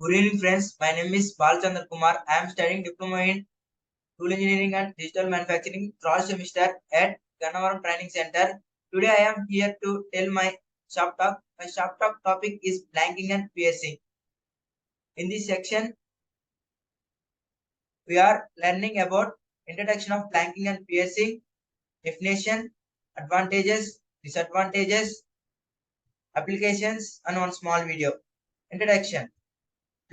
Good evening, friends. My name is Bala Chandra Kumar. I am studying Diploma in Tool Engineering and Digital Manufacturing third semester at Gannavaram Training Center. Today I am here to tell my shop talk. My shop talk topic is blanking and piercing. In this section, we are learning about introduction of blanking and piercing, definition, advantages, disadvantages, applications, and one small video. Introduction.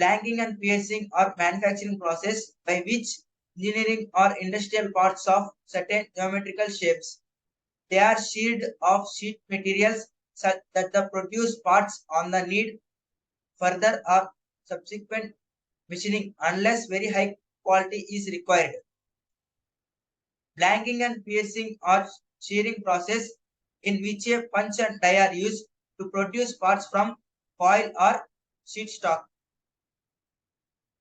Blanking and piercing are manufacturing process by which engineering or industrial parts of certain geometrical shapes. They are sheared of sheet materials such that the produced parts on the need further or subsequent machining unless very high quality is required. Blanking and piercing are shearing process in which a punch and die are used to produce parts from foil or sheet stock.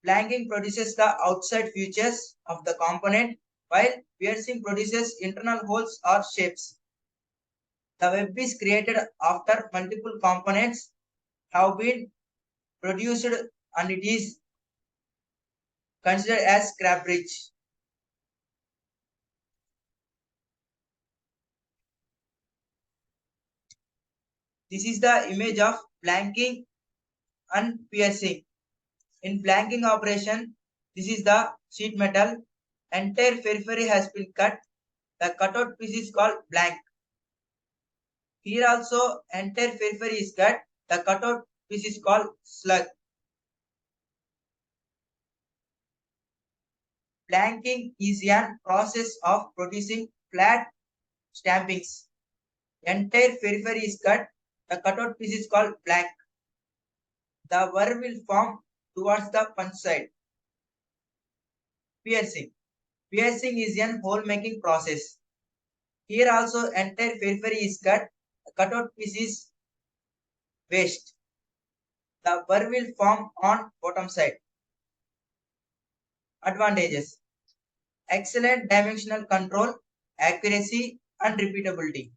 Blanking produces the outside features of the component, while piercing produces internal holes or shapes. The web is created after multiple components have been produced and it is considered as scrap bridge. This is the image of blanking and piercing. In blanking operation, this is the sheet metal. Entire periphery has been cut. The cutout piece is called blank. Here also entire periphery is cut. The cutout piece is called slug. Blanking is a process of producing flat stampings. Entire periphery is cut. The cutout piece is called blank. The burr will form towards the punch side. Piercing. Piercing is a hole making process. Here also entire periphery is cut. The cutout piece is waste. The burr will form on bottom side. Advantages. Excellent dimensional control, accuracy and repeatability.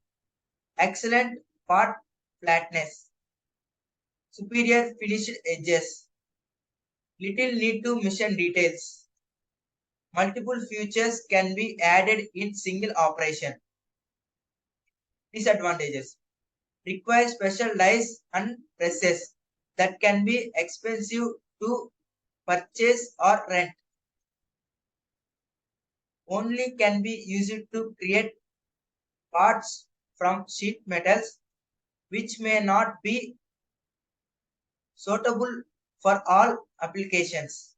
Excellent part flatness. Superior finished edges. Little need to machine details. Multiple features can be added in single operation. Disadvantages. Require special dies and presses that can be expensive to purchase or rent. Only can be used to create parts from sheet metals which may not be suitable for all applications.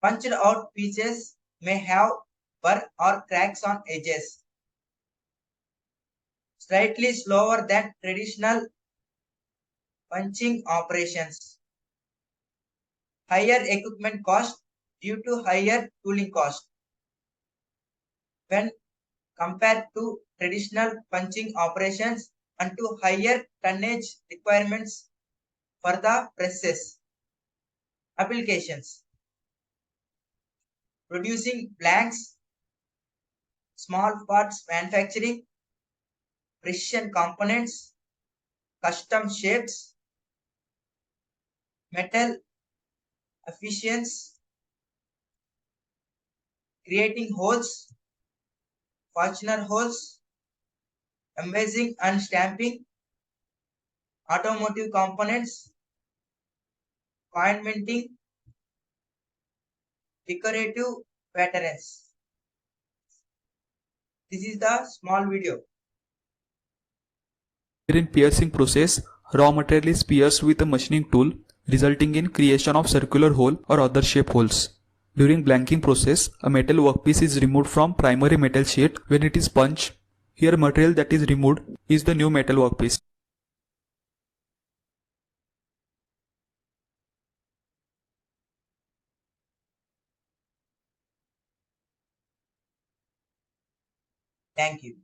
Punched out pieces may have burr or cracks on edges. Slightly slower than traditional punching operations. Higher equipment cost due to higher tooling cost when compared to traditional punching operations and to higher tonnage requirements for the presses. Applications. Producing blanks, small parts manufacturing, precision components, custom shapes, metal efficiency, creating holes, Fortuner holes, embossing and stamping, automotive components, coin minting, decorative patterns. This is the small video. In piercing process, raw material is pierced with a machining tool, resulting in creation of circular hole or other shape holes. During blanking process, a metal workpiece is removed from primary metal sheet when it is punched. Here material that is removed is the new metal workpiece. Thank you.